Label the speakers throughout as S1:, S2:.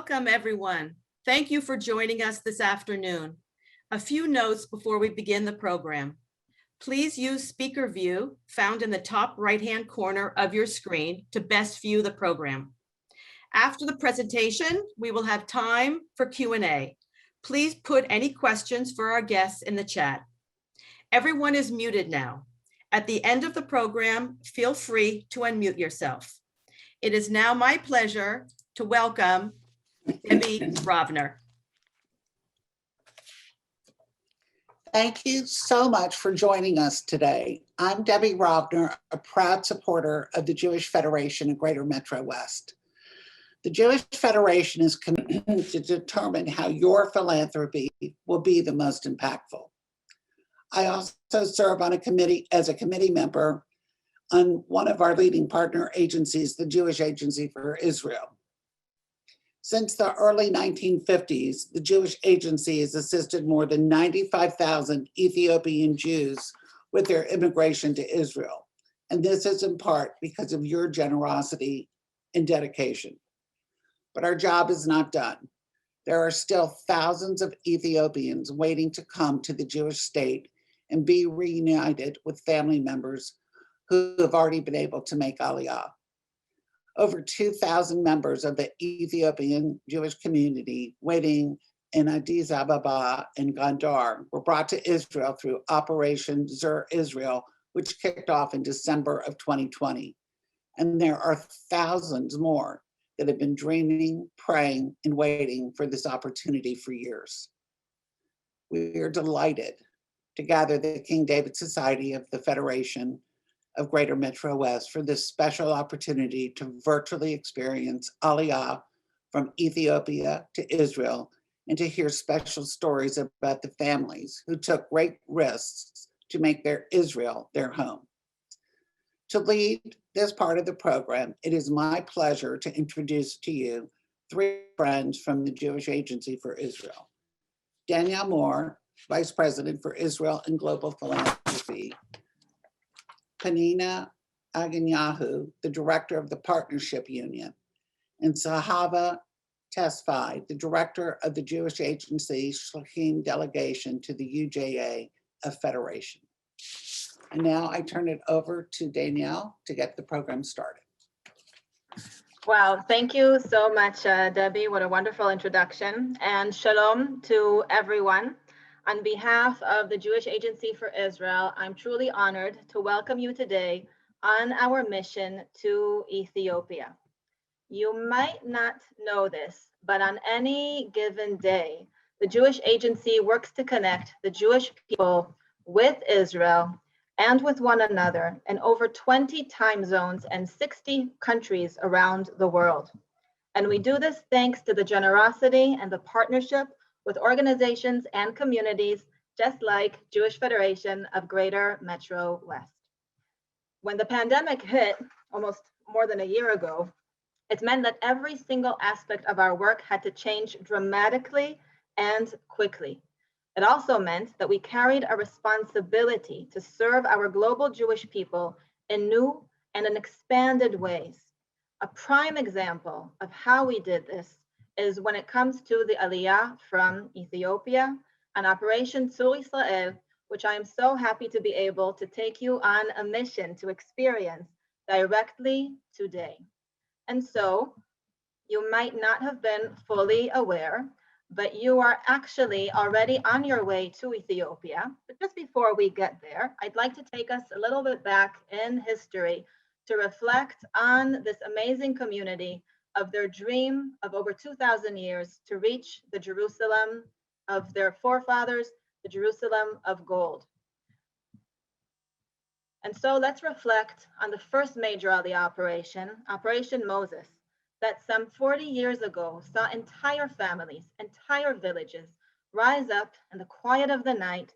S1: Welcome, everyone. Thank you for joining us this afternoon. A few notes before we begin the program. Please use speaker view found in the top right-hand corner of your screen to best view the program. After the presentation, we will have time for Q&A. Please put any questions for our guests in the chat. Everyone is muted now. At the end of the program, feel free to unmute yourself. It is now my pleasure to welcome Debbie Rovner.
S2: Thank you so much for joining us today. I'm Debbie Rovner, a proud supporter of the Jewish Federation of Greater Metro West. The Jewish Federation is committed to determine how your philanthropy will be the most impactful. I also serve on a committee as a committee member on one of our leading partner agencies, the Jewish Agency for Israel. Since the early 1950s, the Jewish Agency has assisted more than 95,000 Ethiopian Jews with their immigration to Israel. And this is in part because of your generosity and dedication. But our job is not done. There are still thousands of Ethiopians waiting to come to the Jewish state and be reunited with family members who have already been able to make Aliyah. Over 2,000 members of the Ethiopian Jewish community waiting in Addis Ababa and Gondar were brought to Israel through Operation Zur Israel, which kicked off in December of 2020. And there are thousands more that have been dreaming, praying, and waiting for this opportunity for years. We are delighted to gather the King David Society of the Federation of Greater Metro West for this special opportunity to virtually experience Aliyah from Ethiopia to Israel and to hear special stories about the families who took great risks to make their Israel their home. To lead this part of the program, it is my pleasure to introduce to you three friends from the Jewish Agency for Israel. Danielle Moore, Vice President for Israel and Global Philanthropy. Panina Aganyahu, the Director of the Partnership Union. And Sahava Tesfaye, the Director of the Jewish Agency Shluchim Delegation to the UJA of Federation. And now I turn it over to Danielle to get the program started.
S3: Wow, thank you so much, Debbie. What a wonderful introduction. And shalom to everyone. On behalf of the Jewish Agency for Israel, I'm truly honored to welcome you today on our mission to Ethiopia. You might not know this, but on any given day, the Jewish Agency works to connect the Jewish people with Israel and with one another in over 20 time zones and 60 countries around the world. And we do this thanks to the generosity and the partnership with organizations and communities just like Jewish Federation of Greater Metro West. When the pandemic hit almost more than a year ago, it meant that every single aspect of our work had to change dramatically and quickly. It also meant that we carried a responsibility to serve our global Jewish people in new and in expanded ways. A prime example of how we did this is when it comes to the Aliyah from Ethiopia and Operation Zur Israel, which I am so happy to be able to take you on a mission to experience directly today. And so you might not have been fully aware, but you are actually already on your way to Ethiopia. But just before we get there, I'd like to take us a little bit back in history to reflect on this amazing community of their dream of over 2,000 years to reach the Jerusalem of their forefathers, the Jerusalem of gold. And so let's reflect on the first major of the operation, Operation Moses, that some 40 years ago saw entire families, entire villages rise up in the quiet of the night,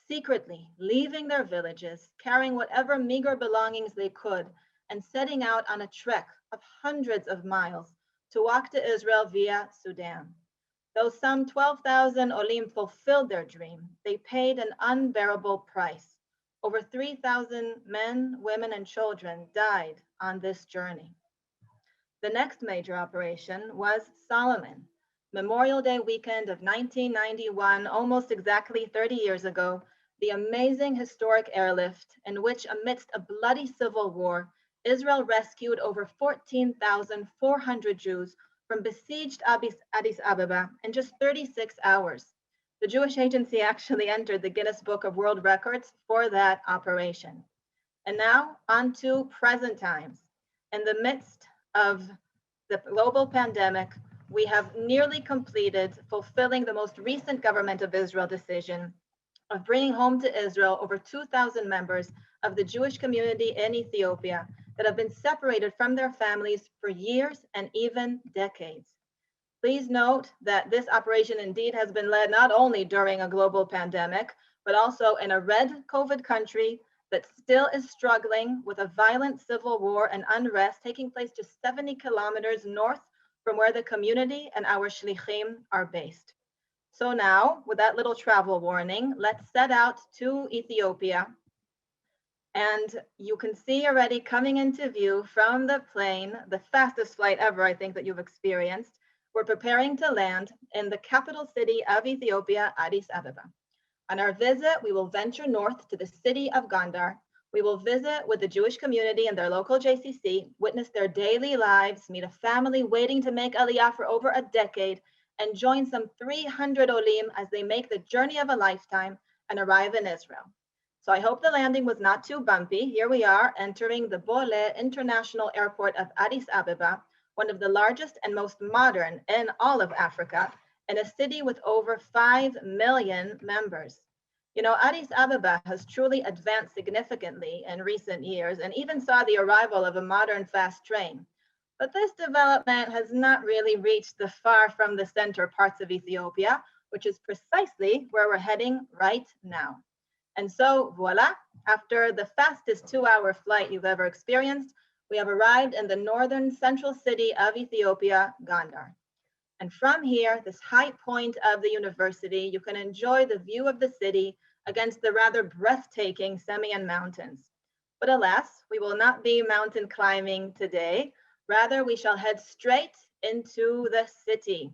S3: secretly leaving their villages, carrying whatever meager belongings they could, and setting out on a trek of hundreds of miles to walk to Israel via Sudan. Though some 12,000 Olim fulfilled their dream, they paid an unbearable price. Over 3,000 men, women, and children died on this journey. The next major operation was Solomon. Memorial Day weekend of 1991, almost exactly 30 years ago, the amazing historic airlift in which, amidst a bloody civil war, Israel rescued over 14,400 Jews from besieged Addis Ababa in just 36 hours. The Jewish Agency actually entered the Guinness Book of World Records for that operation. And now on to present times. In the midst of the global pandemic, we have nearly completed fulfilling the most recent government of Israel decision of bringing home to Israel over 2,000 members of the Jewish community in Ethiopia that have been separated from their families for years and even decades. Please note that this operation indeed has been led not only during a global pandemic, but also in a red COVID country that still is struggling with a violent civil war and unrest taking place just 70 kilometers north from where the community and our shlichim are based. So now, with that little travel warning, let's set out to Ethiopia. And you can see already coming into view from the plane, the fastest flight ever, I think, that you've experienced. We're preparing to land in the capital city of Ethiopia, Addis Ababa. On our visit, we will venture north to the city of Gondar. We will visit with the Jewish community and their local JCC, witness their daily lives, meet a family waiting to make Aliyah for over a decade, and join some 300 Olim as they make the journey of a lifetime and arrive in Israel. So I hope the landing was not too bumpy. Here we are entering the Bole International Airport of Addis Ababa, one of the largest and most modern in all of Africa, in a city with over 5 million members. You know, Addis Ababa has truly advanced significantly in recent years and even saw the arrival of a modern fast train. But this development has not really reached the far from the center parts of Ethiopia, which is precisely where we're heading right now. And so voila, after the fastest 2-hour flight you've ever experienced, we have arrived in the northern central city of Ethiopia, Gondar. And from here, this high point of the university, you can enjoy the view of the city against the rather breathtaking Semien Mountains. But alas, we will not be mountain climbing today. Rather, we shall head straight into the city.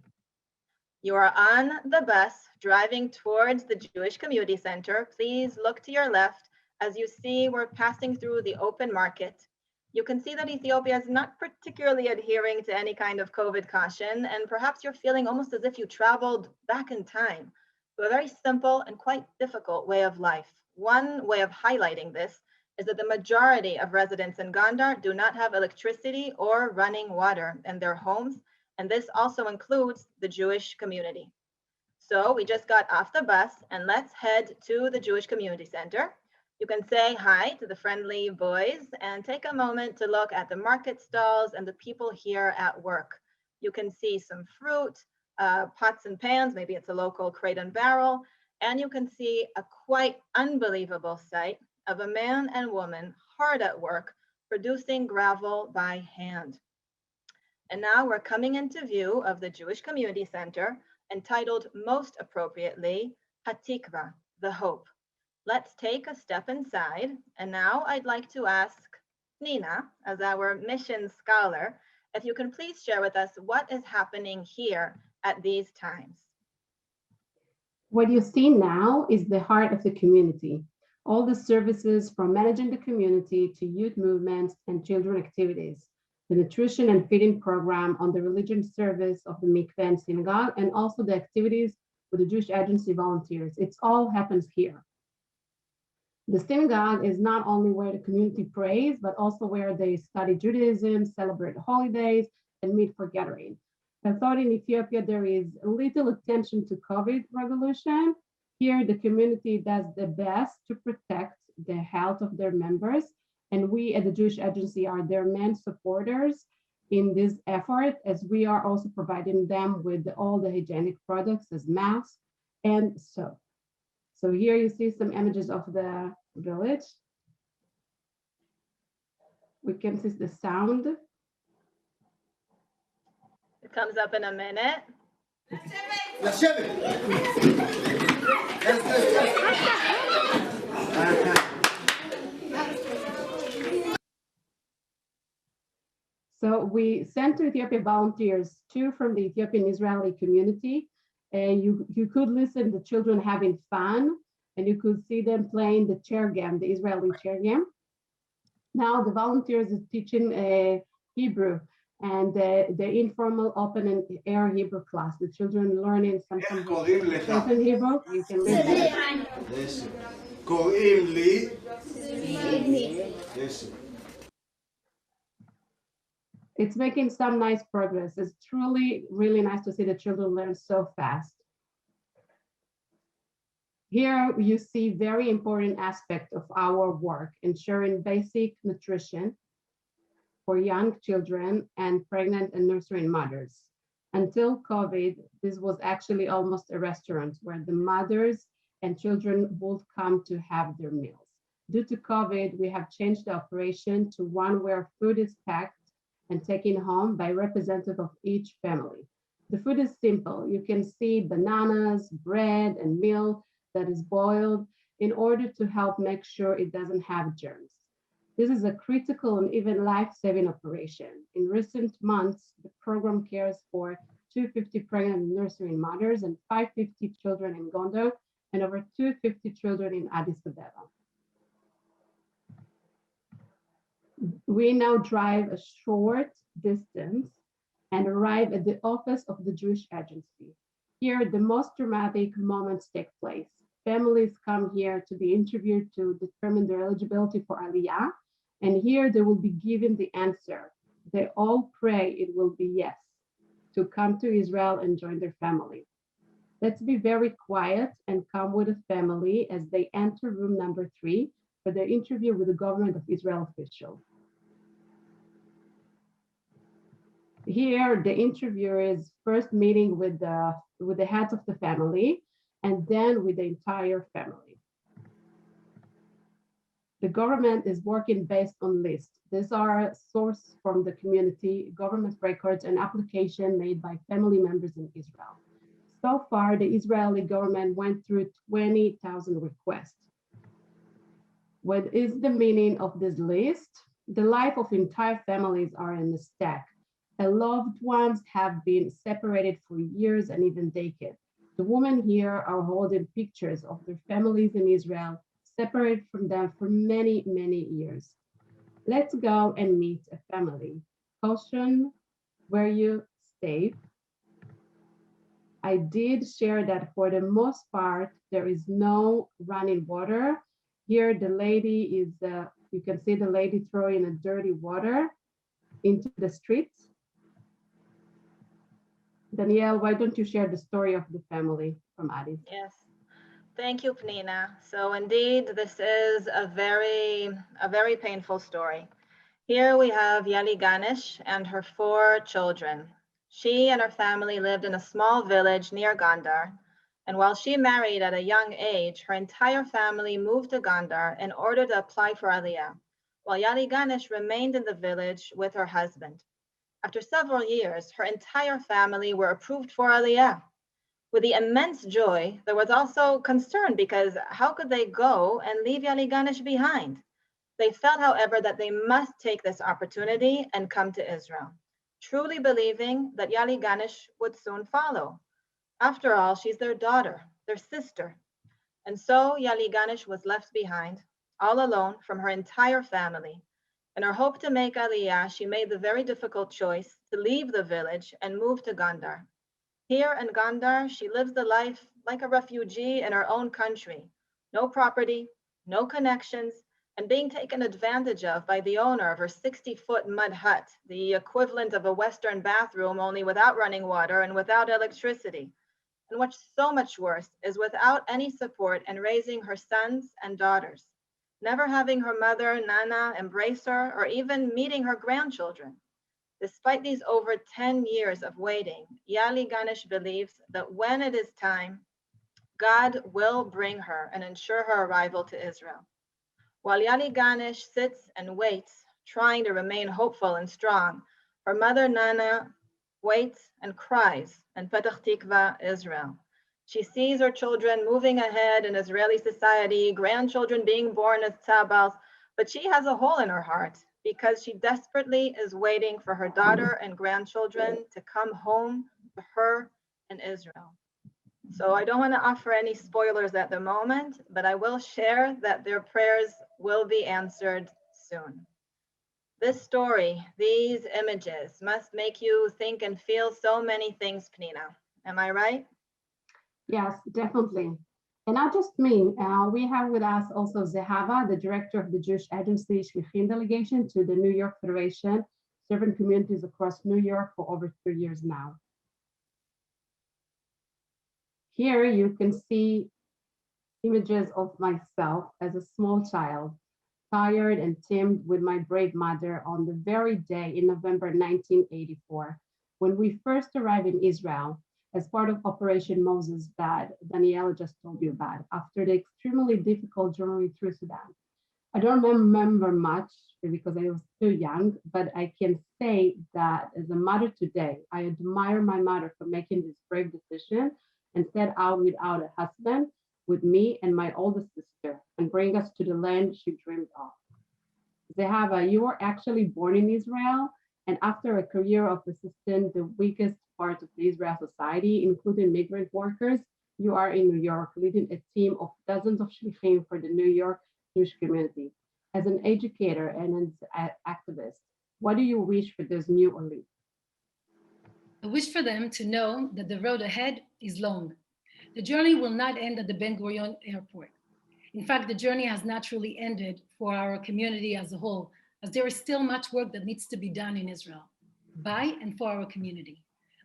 S3: You are on the bus driving towards the Jewish Community Center. Please look to your left. As you see, we're passing through the open market. You can see that Ethiopia is not particularly adhering to any kind of COVID caution, and perhaps you're feeling almost as if you traveled back in time to a very simple and quite difficult way of life. One way of highlighting this is that the majority of residents in Gondar do not have electricity or running water in their homes, and this also includes the Jewish community. So we just got off the bus and let's head to the Jewish Community Center. You can say hi to the friendly boys and take a moment to look at the market stalls and the people here at work. You can see some fruit, pots and pans, maybe it's a local crate and barrel, and you can see a quite unbelievable sight of a man and woman hard at work producing gravel by hand. And now we're coming into view of the Jewish Community Center, entitled most appropriately, Hatikva, the Hope. Let's take a step inside. And now I'd like to ask Nina, as our mission scholar, if you can please share with us what is happening here at these times.
S4: What you see now is the heart of the community. All the services from managing the community to youth movements and children activities, the nutrition and feeding program on the religion service of the mikveh and synagogue, and also the activities with the Jewish Agency volunteers. It all happens here. The synagogue is not only where the community prays, but also where they study Judaism, celebrate holidays, and meet for gathering. I thought in Ethiopia there is little attention to COVID resolution. Here, the community does the best to protect the health of their members, and we at the Jewish Agency are their main supporters in this effort, as we are also providing them with all the hygienic products as masks and soap. So here you see some images of the village. We can see the sound.
S3: It comes up in a minute.
S4: So we sent to Ethiopia volunteers, two from the Ethiopian Israeli community, and you could listen to children having fun, and you could see them playing the chair game, the Israeli chair game. Now the volunteers is teaching Hebrew and the informal open and air Hebrew class. The children learning some certain Hebrew. You can listen.
S5: קוראים לי
S4: It's making some nice progress. It's truly really nice to see the children learn so fast. Here you see very important aspect of our work, ensuring basic nutrition for young children and pregnant and nurturing mothers. Until COVID, this was actually almost a restaurant where the mothers and children would come to have their meals. Due to COVID, we have changed the operation to one where food is packed and taken home by representative of each family. The food is simple. You can see bananas, bread, and milk that is boiled in order to help make sure it doesn't have germs. This is a critical and even life-saving operation. In recent months, the program cares for 250 pregnant nurturing mothers and 550 children in Gondar and over 250 children in Addis Ababa. We now drive a short distance and arrive at the office of the Jewish Agency. Here, the most dramatic moments take place. Families come here to be interviewed to determine their eligibility for Aliyah, and here they will be given the answer. They all pray it will be yes, to come to Israel and join their family. Let's be very quiet and come with the family as they enter room number 3 for their interview with the government of Israel officials. Here, the interviewer is first meeting with the heads of the family and then with the entire family. The government is working based on lists. These are sourced from the community, government records, and application made by family members in Israel. So far, the Israeli government went through 20,000 requests. What is the meaning of this list? The life of entire families are in the stack. Loved ones have been separated for years and even decades. The women here are holding pictures of their families in Israel, separated from them for many, many years. Let's go and meet a family. Caution where you stay. I did share that for the most part, there is no running water. Here, the lady is, you can see the lady throwing a dirty water into the streets. Danielle, why don't you share the story of the family from Addis?
S3: Yes. Thank you, Pnina. So indeed, this is a very painful story. Here we have Yali Ganesh and her 4 children. She and her family lived in a small village near Gondar. And while she married at a young age, her entire family moved to Gondar in order to apply for Aliyah, while Yali Ganesh remained in the village with her husband. After several years, her entire family were approved for Aliyah. With the immense joy, there was also concern because how could they go and leave Yali Ganesh behind? They felt, however, that they must take this opportunity and come to Israel, truly believing that Yali Ganesh would soon follow. After all, she's their daughter, their sister. And so Yali Ganesh was left behind, all alone from her entire family. In her hope to make Aliyah, she made the very difficult choice to leave the village and move to Gondar. Here in Gondar, she lives the life like a refugee in her own country. No property, no connections, and being taken advantage of by the owner of her 60-foot mud hut, the equivalent of a Western bathroom, only without running water and without electricity. And what's so much worse is without any support in raising her sons and daughters, never having her mother, Nana, embrace her or even meeting her grandchildren. Despite these over 10 years of waiting, Yali Ganesh believes that when it is time, God will bring her and ensure her arrival to Israel. While Yali Ganesh sits and waits, trying to remain hopeful and strong, her mother Nana waits and cries in Petah Tikva, Israel. She sees her children moving ahead in Israeli society, grandchildren being born as tzabals, but she has a hole in her heart because she desperately is waiting for her daughter and grandchildren to come home to her in Israel. So I don't want to offer any spoilers at the moment, but I will share that their prayers will be answered soon. This story, these images must make you think and feel so many things, Pnina. Am I right?
S4: Yes, definitely. And not just me, we have with us also Zehava, the director of the Jewish Agency Shlichim delegation to the New York Federation, serving communities across New York for over 3 years now. Here you can see images of myself as a small child, tired and timid with my brave mother on the very day in November 1984, when we first arrived in Israel as part of Operation Moses that Daniela just told you about, after the extremely difficult journey through Sudan. I don't remember much because I was too young, but I can say that as a mother today, I admire my mother for making this brave decision and set out without a husband, with me and my oldest sister, and bring us to the land she dreamed of. Zehava, you were actually born in Israel, and after a career of assisting the weakest parts of the Israel society, including migrant workers, you are in New York, leading a team of dozens of shlichim for the New York Jewish community. As an educator and as an activist, what do you wish for those new elites?
S6: I wish for them to know that the road ahead is long. The journey will not end at the Ben Gurion airport. In fact, the journey has naturally ended for our community as a whole, as there is still much work that needs to be done in Israel, by and for our community.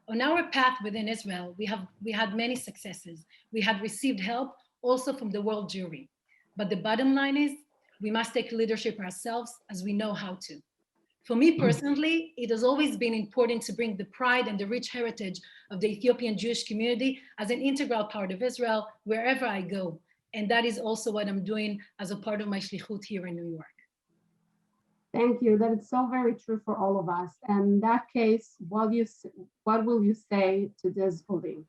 S6: On our path within Israel, we had many successes. We had received help also from the world Jewry. But the bottom line is, we must take leadership ourselves as we know how to. For me personally, it has always been important to bring the pride and the rich heritage of the Ethiopian Jewish community as an integral part of Israel wherever I go. And that is also what I'm doing as a part of my shlichut here in New York.
S4: Thank you. That is so very true for all of us. And in that case, what will you say to this Olim?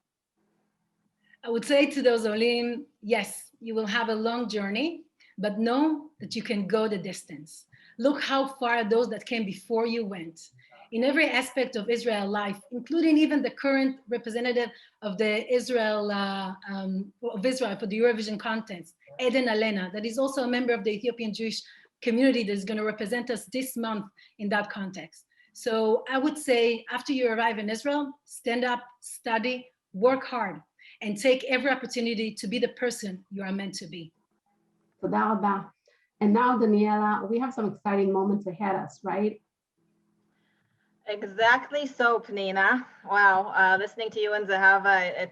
S6: I would say to those Olim, yes, you will have a long journey, but know that you can go the distance. Look how far those that came before you went. In every aspect of Israel life, including even the current representative of the Israel for the Eurovision contest, Eden Alena, that is also a member of the Ethiopian Jewish community that is going to represent us this month in that context. So I would say after you arrive in Israel, stand up, study, work hard, and take every opportunity to be the person you are meant to be.
S4: Toda rabah. And now, Daniela, we have some exciting moments ahead of us, right?
S3: Exactly so, Pnina. Wow, listening to you and Zahava,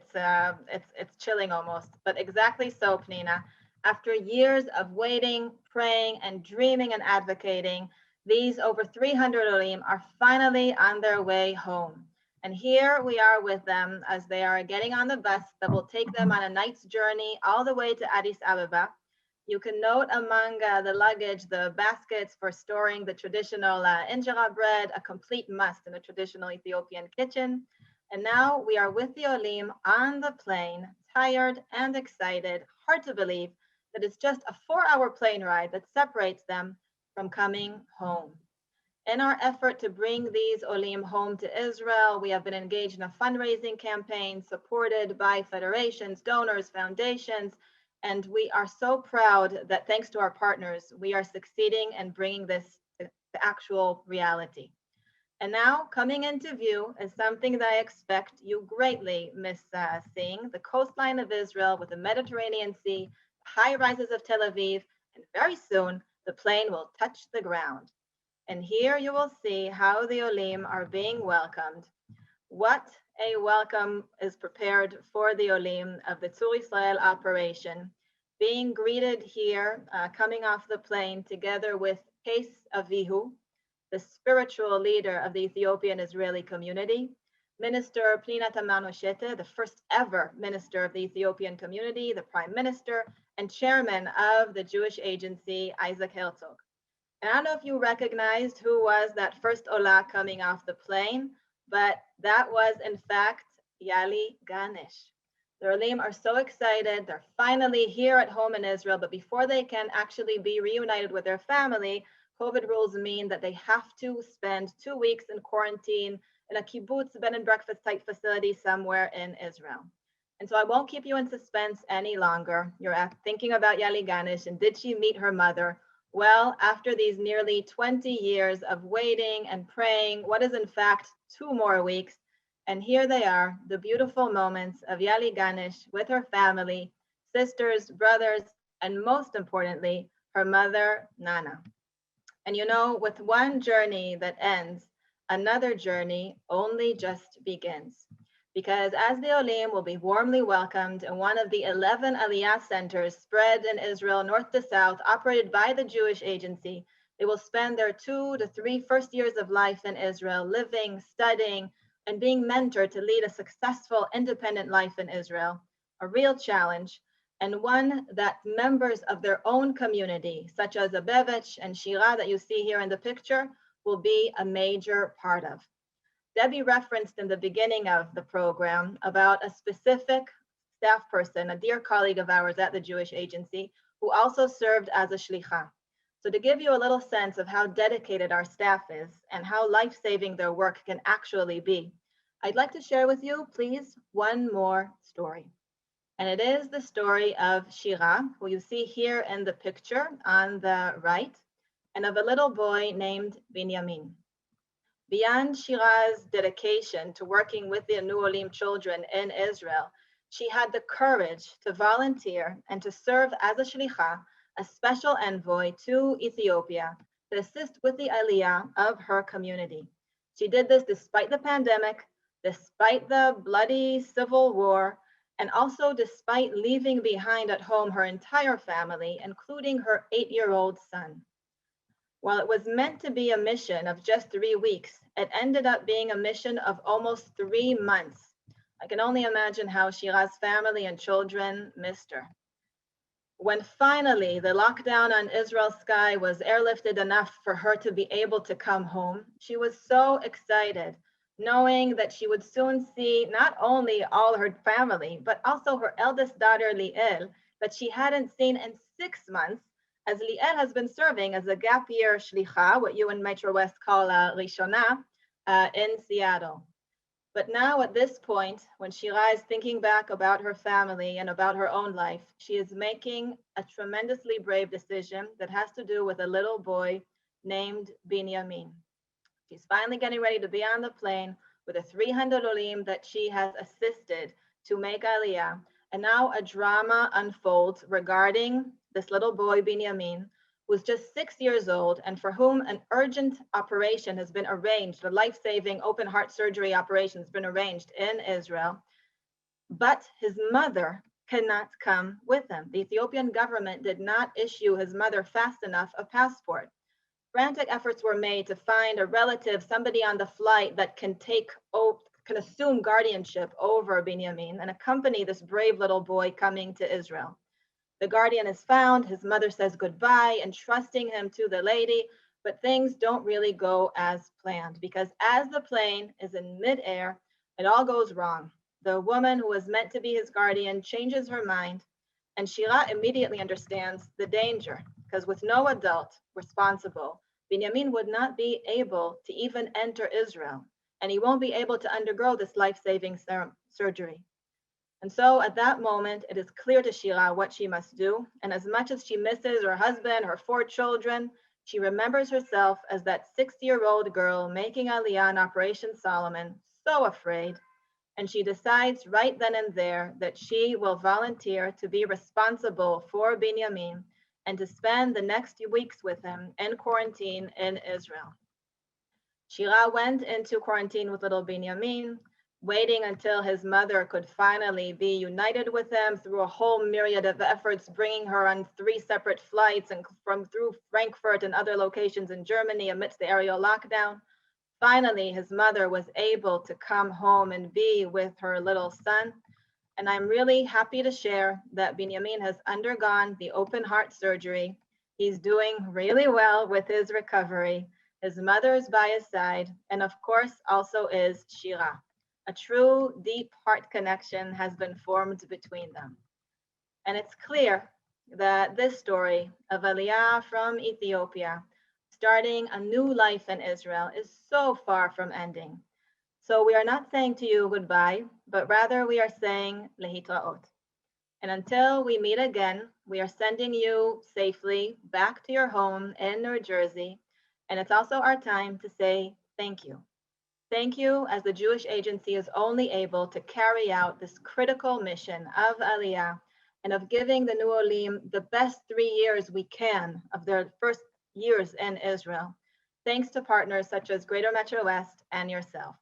S3: it's chilling almost. But exactly so, Pnina. After years of waiting, praying, and dreaming and advocating, these over 300 Olim are finally on their way home. And here we are with them as they are getting on the bus that will take them on a night's journey all the way to Addis Ababa. You can note among the luggage, the baskets for storing the traditional injera bread, a complete must in a traditional Ethiopian kitchen. And now we are with the Olim on the plane, tired and excited, hard to believe that it's just a 4-hour plane ride that separates them from coming home. In our effort to bring these Olim home to Israel, we have been engaged in a fundraising campaign supported by federations, donors, foundations, and we are so proud that thanks to our partners, we are succeeding in bringing this to actual reality. And now coming into view is something that I expect you greatly miss seeing, the coastline of Israel with the Mediterranean Sea, high rises of Tel Aviv, and very soon, the plane will touch the ground. And here you will see how the Olim are being welcomed. What a welcome is prepared for the Olim of the Tzur Israel operation, being greeted here, coming off the plane together with Case Avihu, the spiritual leader of the Ethiopian Israeli community, Minister Pnina Tamano-Shete, the first ever minister of the Ethiopian community, the prime minister, and chairman of the Jewish agency, Isaac Herzog. And I don't know if you recognized who was that first Ola coming off the plane, but that was in fact Yali Ganesh. The Olim are so excited. They're finally here at home in Israel, but before they can actually be reunited with their family, COVID rules mean that they have to spend 2 weeks in quarantine in a kibbutz bed and breakfast type facility somewhere in Israel. And so I won't keep you in suspense any longer. You're thinking about Yali Ganesh and did she meet her mother? Well, after these nearly 20 years of waiting and praying, what is in fact 2 more weeks, and here they are, the beautiful moments of Yali Ganesh with her family, sisters, brothers, and most importantly, her mother, Nana. And you know, with one journey that ends, another journey only just begins. Because as the Olim will be warmly welcomed in one of the 11 Aliyah centers spread in Israel, north to south, operated by the Jewish agency, they will spend their 2 to 3 first years of life in Israel, living, studying, and being mentored to lead a successful, independent life in Israel. A real challenge, and one that members of their own community, such as Abevich and Shira that you see here in the picture, will be a major part of. Debbie referenced in the beginning of the program about a specific staff person, a dear colleague of ours at the Jewish Agency, who also served as a shlicha. So to give you a little sense of how dedicated our staff is and how life-saving their work can actually be, I'd like to share with you, please, one more story. And it is the story of Shira, who you see here in the picture on the right, and of a little boy named Binyamin. Beyond Shira's dedication to working with the Anu Olim children in Israel, she had the courage to volunteer and to serve as a shlicha, a special envoy to Ethiopia, to assist with the aliyah of her community. She did this despite the pandemic, despite the bloody civil war, and also despite leaving behind at home her entire family, including her 8-year-old son. While it was meant to be a mission of just 3 weeks, it ended up being a mission of almost 3 months. I can only imagine how Shira's family and children missed her. When finally the lockdown on Israel's sky was airlifted enough for her to be able to come home, she was so excited, knowing that she would soon see not only all her family, but also her eldest daughter, Liel, that she hadn't seen in 6 months, as Liel has been serving as a gap year shlicha, what you in Metro West call a rishona, in Seattle. But now at this point, when Shira is thinking back about her family and about her own life, she is making a tremendously brave decision that has to do with a little boy named Binyamin. She's finally getting ready to be on the plane with the 300 Olim that she has assisted to make Aliyah. And now a drama unfolds regarding this little boy, Binyamin, who's just 6 years old and for whom an urgent operation has been arranged, a life-saving open heart surgery operation has been arranged in Israel. But his mother cannot come with him. The Ethiopian government did not issue his mother fast enough a passport. Frantic efforts were made to find a relative, somebody on the flight that can assume guardianship over Binyamin and accompany this brave little boy coming to Israel. The guardian is found, his mother says goodbye, entrusting him to the lady, but things don't really go as planned because as the plane is in midair, it all goes wrong. The woman who was meant to be his guardian changes her mind, and Shira immediately understands the danger because with no adult responsible, Binyamin would not be able to even enter Israel, and he won't be able to undergo this life-saving surgery. And so at that moment, it is clear to Shira what she must do. And as much as she misses her husband, her 4 children, she remembers herself as that 6-year-old girl making Aliyah in Operation Solomon, so afraid. And she decides right then and there that she will volunteer to be responsible for Binyamin and to spend the next few weeks with him in quarantine in Israel. Shira went into quarantine with little Binyamin, waiting until his mother could finally be united with him through a whole myriad of efforts, bringing her on 3 separate flights and through Frankfurt and other locations in Germany amidst the aerial lockdown. Finally, his mother was able to come home and be with her little son. And I'm really happy to share that Binyamin has undergone the open heart surgery. He's doing really well with his recovery. His mother's by his side, and of course also is Shira. A true deep heart connection has been formed between them. And it's clear that this story of Aliyah from Ethiopia, starting a new life in Israel, is so far from ending. So we are not saying to you goodbye, but rather we are saying lehitraot. And until we meet again, we are sending you safely back to your home in New Jersey. And it's also our time to say thank you. Thank you, as the Jewish Agency is only able to carry out this critical mission of Aliyah and of giving the New Olim the best 3 years we can of their first years in Israel, thanks to partners such as Greater Metro West and yourself.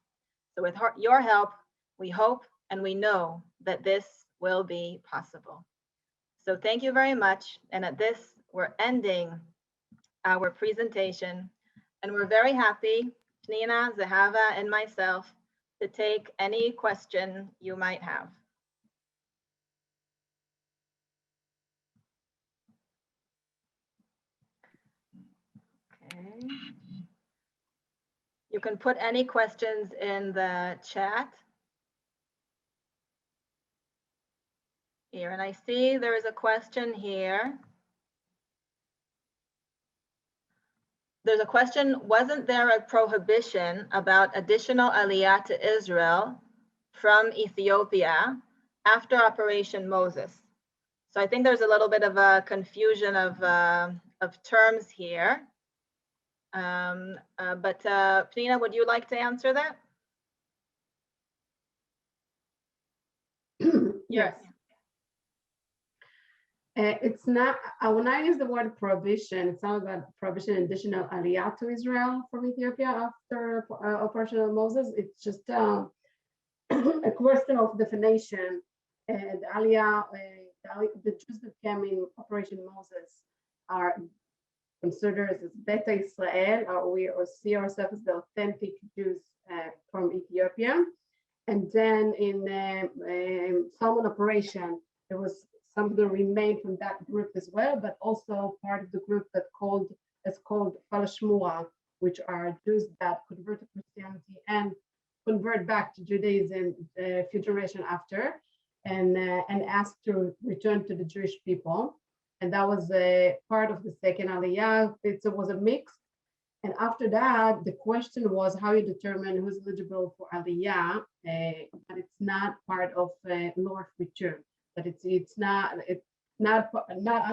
S3: So with your help, we hope and we know that this will be possible. So thank you very much. And at this, we're ending our presentation. And we're very happy, Pnina, Zahava, and myself, to take any question you might have. Okay. You can put any questions in the chat. Here, and I see there is a question here. There's a question, wasn't there a prohibition about additional aliyah to Israel from Ethiopia after Operation Moses? So I think there's a little bit of a confusion of terms here. But Pnina, would you like to answer that?
S4: Yes. It's not, when I use the word prohibition, it's not about prohibition additional aliyah to Israel from Ethiopia after Operation Moses. It's just a question of definition. The aliyah, the Jews that came in Operation Moses are considered as Beta Israel, or we see ourselves as the authentic Jews from Ethiopia. And then in Solomon Operation, there was some that remained from that group as well, but also part of the group that is called Falashmua, which are Jews that convert to Christianity and convert back to Judaism a few generations after, and asked to return to the Jewish people. And that was a part of the second Aliyah. It was a mix. And after that, the question was how you determine who's eligible for Aliyah, but it's not part of law of return. But it's not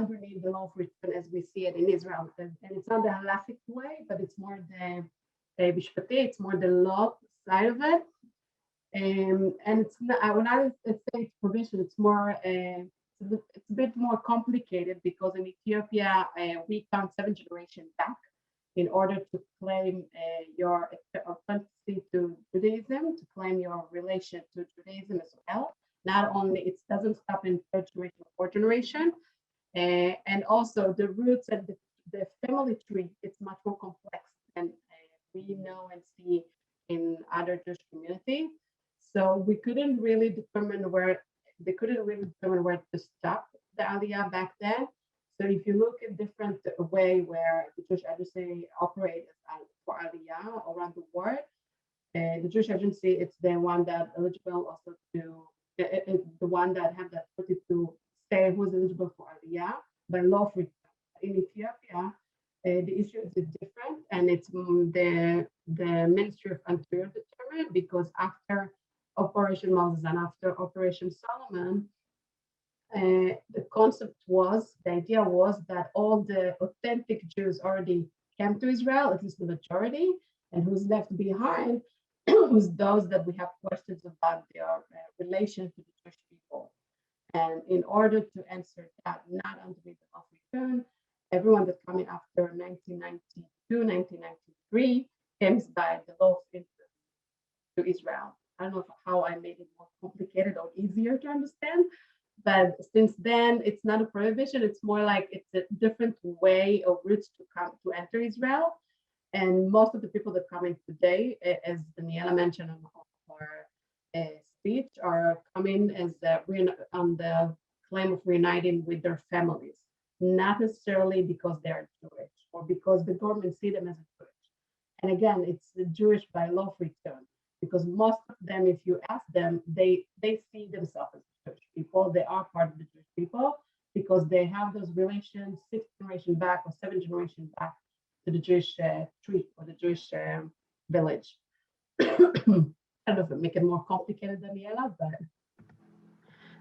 S4: underneath the law of return as we see it in Israel, and it's not the halachic way, but it's more the bishpati, it's more the law side of it, and it's not. When I say it's provision, it's more it's a bit more complicated because in Ethiopia we count 7 generations back in order to claim your authenticity to Judaism, to claim your relation to Judaism as well. Not only, it doesn't stop in 3rd generation or 4th generation, and also the roots and the family tree, it's much more complex than we know and see in other Jewish community. So we couldn't really determine where to stop the Aliyah back then. So if you look at different way where the Jewish agency operates for Aliyah around the world, the Jewish agency, it's the one that eligible also to the one that have the ability to say who's eligible for Aliyah by law of return. In Ethiopia, the issue is different, and it's the Ministry of Interior determined, because after Operation Moses and after Operation Solomon, the idea was that all the authentic Jews already came to Israel, at least the majority, and who's left behind was those that we have questions about their relation to the Jewish people. And in order to answer that, not under the law of return, everyone that coming after 1992, 1993 came by the law to Israel. I don't know how I made it more complicated or easier to understand, but since then it's not a prohibition. It's more like it's a different way of routes to come to enter Israel. And most of the people that come in today, as Daniela mentioned on her speech, are coming as on the claim of reuniting with their families, not necessarily because they are Jewish or because the government see them as a Jewish. And again, it's the Jewish by law return, because most of them, if you ask them, they see themselves as Jewish people. They are part of the Jewish people because they have those relations 6 generations back or 7 generations back to the Jewish tree or the Jewish village. I don't know if it make it more complicated, Daniela, but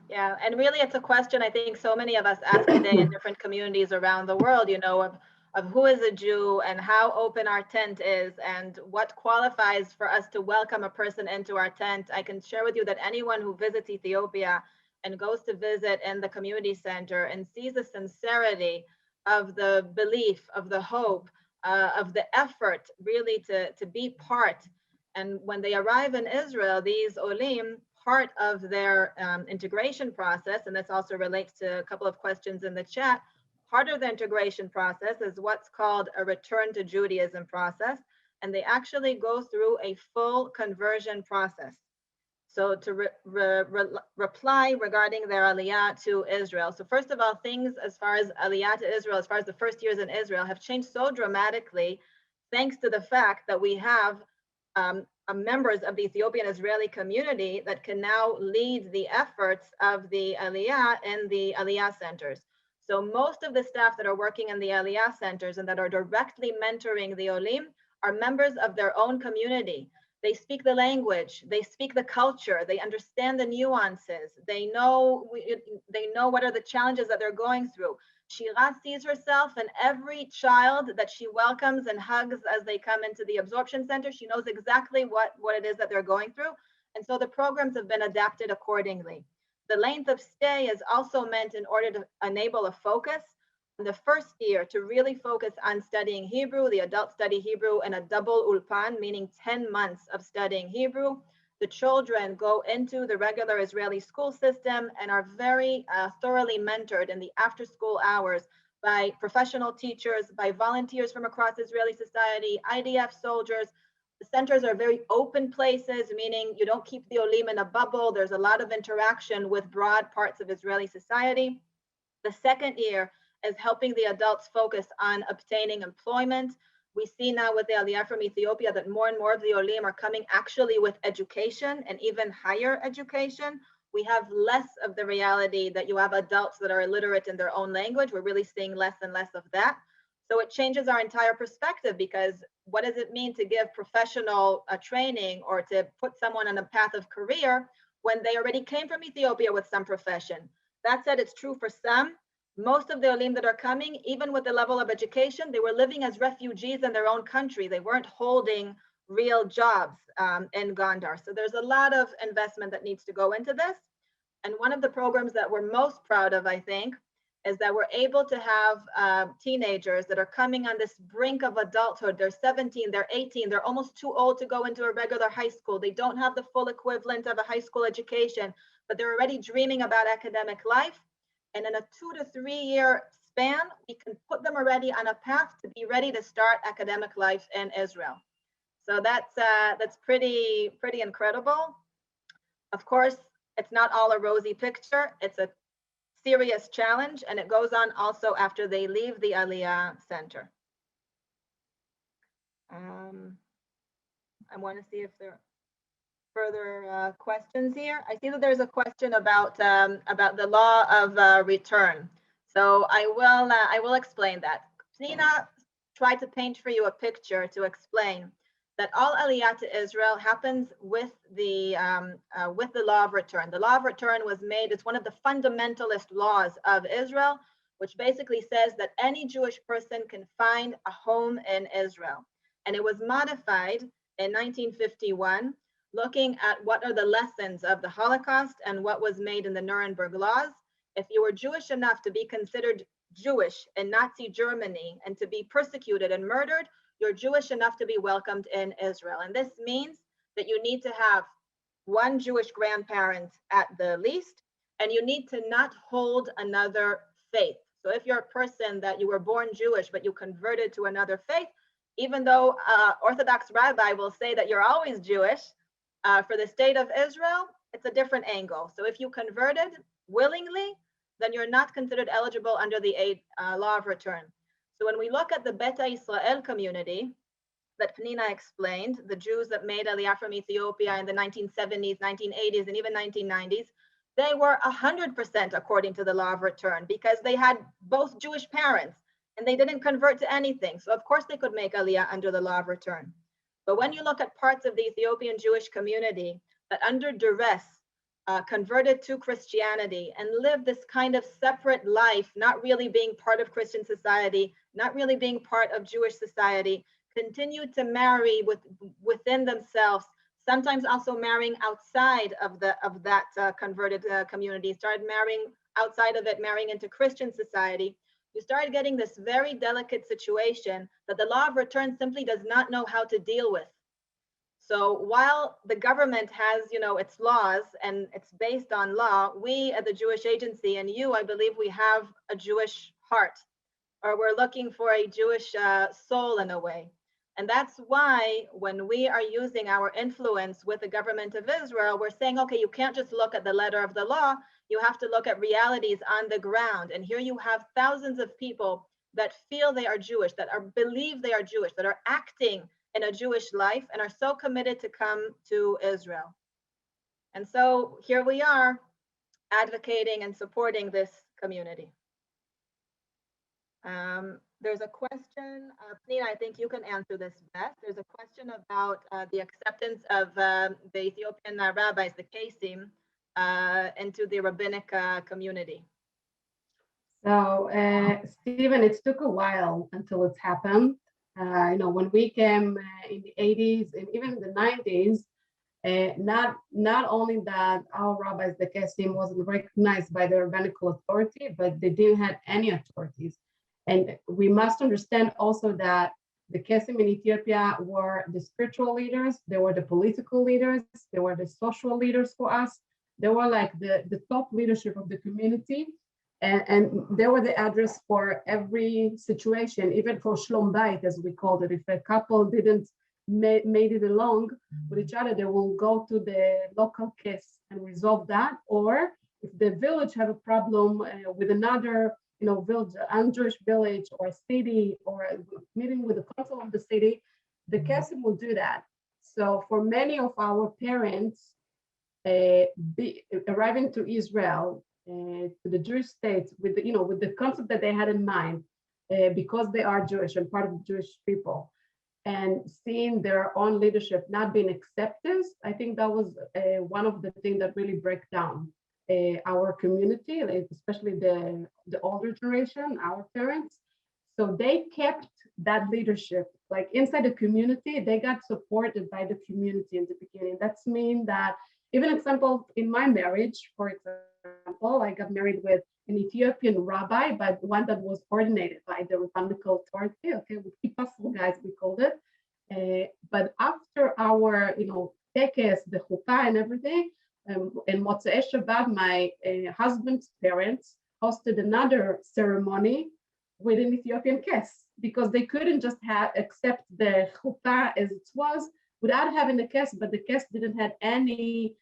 S3: Yeah, and really it's a question I think so many of us ask today in different communities around the world, you know, of who is a Jew and how open our tent is and what qualifies for us to welcome a person into our tent. I can share with you that anyone who visits Ethiopia and goes to visit in the community center and sees the sincerity of the belief, of the hope, of the effort really to be part. And when they arrive in Israel, these olim, part of their integration process, and this also relates to a couple of questions in the chat, part of the integration process is what's called a return to Judaism process, and they actually go through a full conversion process. So to reply regarding their aliyah to Israel. So first of all, things as far as aliyah to Israel, as far as the first years in Israel, have changed so dramatically, thanks to the fact that we have members of the Ethiopian Israeli community that can now lead the efforts of the aliyah in the aliyah centers. So most of the staff that are working in the aliyah centers and that are directly mentoring the olim are members of their own community. They speak the language, they speak the culture, they understand the nuances, they know what are the challenges that they're going through. Shira sees herself in every child that she welcomes and hugs as they come into the absorption center. She knows exactly what it is that they're going through. And so the programs have been adapted accordingly. The length of stay is also meant in order to enable a focus. In the first year, to really focus on studying Hebrew, the adults study Hebrew in a double ulpan, meaning 10 months of studying Hebrew. The children go into the regular Israeli school system and are very thoroughly mentored in the after school hours by professional teachers, by volunteers from across Israeli society, IDF soldiers. The centers are very open places, meaning you don't keep the olim in a bubble. There's a lot of interaction with broad parts of Israeli society. The second year is helping the adults focus on obtaining employment. We see now with the Aliyah from Ethiopia that more and more of the olim are coming actually with education and even higher education. We have less of the reality that you have adults that are illiterate in their own language. We're really seeing less and less of that. So it changes our entire perspective, because what does it mean to give professional training or to put someone on a path of career when they already came from Ethiopia with some profession? That said, it's true for some. Most of the olim that are coming, even with the level of education, they were living as refugees in their own country. They weren't holding real jobs in Gondar. So there's a lot of investment that needs to go into this. And one of the programs that we're most proud of, I think, is that we're able to have teenagers that are coming on this brink of adulthood. They're 17, they're 18, they're almost too old to go into a regular high school. They don't have the full equivalent of a high school education, but they're already dreaming about academic life. And in a 2 to 3 year span, we can put them already on a path to be ready to start academic life in Israel. So that's pretty incredible. Of course, it's not all a rosy picture. It's a serious challenge, and it goes on also after they leave the Aliyah Center. I want to see if there are further questions here. I see that there's a question about the law of return. So I will explain that. Nina tried to paint for you a picture to explain that all Aliyah to Israel happens with the law of return. The law of return was made, it's one of the fundamentalist laws of Israel, which basically says that any Jewish person can find a home in Israel. And it was modified in 1951, looking at what are the lessons of the Holocaust and what was made in the Nuremberg laws. If you were Jewish enough to be considered Jewish in Nazi Germany and to be persecuted and murdered, you're Jewish enough to be welcomed in Israel. And this means that you need to have one Jewish grandparent at the least, and you need to not hold another faith. So if you're a person that you were born Jewish, but you converted to another faith, even though Orthodox rabbi will say that you're always Jewish, for the state of Israel, it's a different angle. So if you converted willingly, then you're not considered eligible under the law of return. So when we look at the Beta Israel community that Pnina explained, the Jews that made Aliyah from Ethiopia in the 1970s, 1980s, and even 1990s, they were 100% according to the law of return because they had both Jewish parents and they didn't convert to anything. So of course they could make Aliyah under the law of return. But when you look at parts of the Ethiopian Jewish community that under duress converted to Christianity and lived this kind of separate life, not really being part of Christian society, not really being part of Jewish society, continued to marry within themselves, sometimes also marrying outside of that converted community, started marrying outside of it, marrying into Christian society. You started getting this very delicate situation that the law of return simply does not know how to deal with. So while the government has, its laws and it's based on law, we at the Jewish Agency and you, I believe we have a Jewish heart, or we're looking for a Jewish soul in a way. And that's why when we are using our influence with the government of Israel, we're saying, okay, you can't just look at the letter of the law, you have to look at realities on the ground. And here you have thousands of people that feel they are Jewish, that believe they are Jewish, that are acting in a Jewish life and are so committed to come to Israel. And so here we are advocating and supporting this community. There's a question, Pnina, I think you can answer this best. There's a question about the acceptance of the Ethiopian rabbis, the Kesim, into the rabbinic community.
S4: So, Stephen, it took a while until it's happened. When we came in the 80s and even in the 90s, not only that our rabbis, the Kesim, wasn't recognized by the rabbinical authority, but they didn't have any authorities. And we must understand also that the Kesim in Ethiopia were the spiritual leaders, they were the political leaders, they were the social leaders for us. They were like the top leadership of the community. And they were the address for every situation, even for Shlom Bayit, as we called it. If a couple didn't made it along with each other, they will go to the local case and resolve that. Or if the village have a problem with another village, un-Jewish village or city, or a meeting with the council of the city, the Kesim will do that. So for many of our parents arriving to Israel, to the Jewish state with the concept that they had in mind, because they are Jewish and part of the Jewish people, and seeing their own leadership not being accepted, I think that was one of the things that really break down our community, especially the older generation, our parents. So they kept that leadership, like inside the community, they got supported by the community in the beginning. That's mean that, even example, in my marriage, for example, I got married with an Ethiopian rabbi, but one that was ordinated by the rabbinical authority, okay, with Kippah guys, we called it. But after our, tekes, the chuppah and everything, in Motzei Shabbat, my husband's parents hosted another ceremony with an Ethiopian kes, because they couldn't just accept the chuppah as it was without having the kes, but the kes didn't have any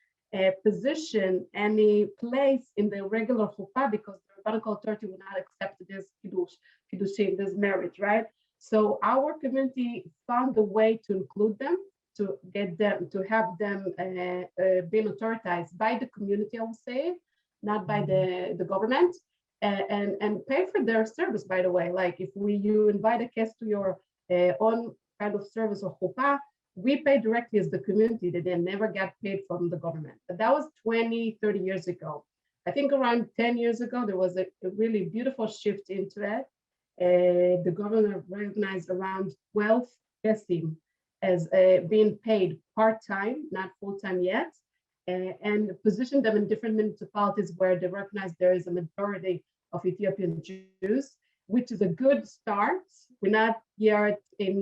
S4: position, any place in the regular chuppah, because the rabbinical authority would not accept this kiddushin, this marriage, right? So our community found a way to include them, to get them, to have them being authorized by the community, I would say, not by the government, and pay for their service, by the way. Like if you invite a guest to your own kind of service or chuppah, we pay directly as the community, that they never got paid from the government. But that was 20, 30 years ago. I think around 10 years ago, there was a really beautiful shift into it. The governor recognized around 12 kesim as being paid part-time, not full-time yet, and positioned them in different municipalities where they recognize there is a majority of Ethiopian Jews. which is a good start. We're not yet in,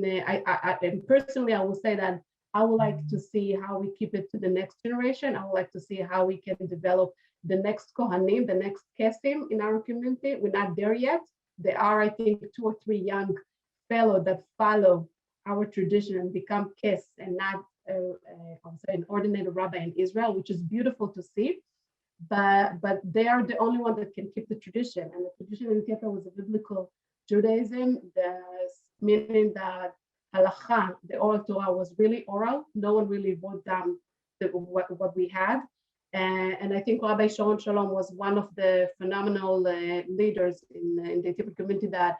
S4: and personally, I will say that I would like to see how we keep it to the next generation. I would like to see how we can develop the next Kohanim, the next Kesim in our community. We're not there yet. There are, I think, 2 or 3 young fellows that follow our tradition and become Kes and not an ordinated rabbi in Israel, which is beautiful to see. But they are the only one that can keep the tradition. And the tradition in Ethiopia was a biblical Judaism, meaning that halacha, the oral Torah, was really oral. No one really wrote down what we had. And I think Rabbi Sharon Shalom was one of the phenomenal leaders in the Ethiopian community that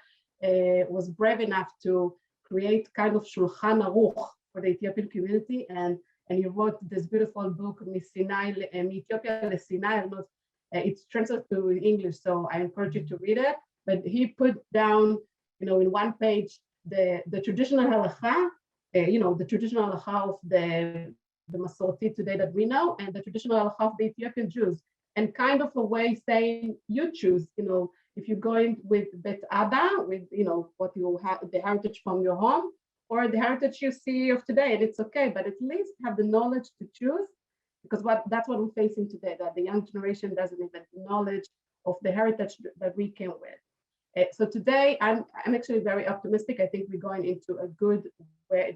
S4: was brave enough to create kind of Shulchan Aruch for the Ethiopian community. And he wrote this beautiful book, Ethiopia to Sinai. It's translated to English, so I encourage you to read it. But he put down, in one page, the traditional halacha, the traditional halacha of the Masorti today that we know, and the traditional halacha of the Ethiopian Jews, and kind of a way saying, you choose, if you're going with Bet Abba, with, what you have, the heritage from your home, or the heritage you see of today, and it's okay, but at least have the knowledge to choose, because that's what we're facing today, that the young generation doesn't even knowledge of the heritage that we came with. So today, I'm actually very optimistic. I think we're going into a good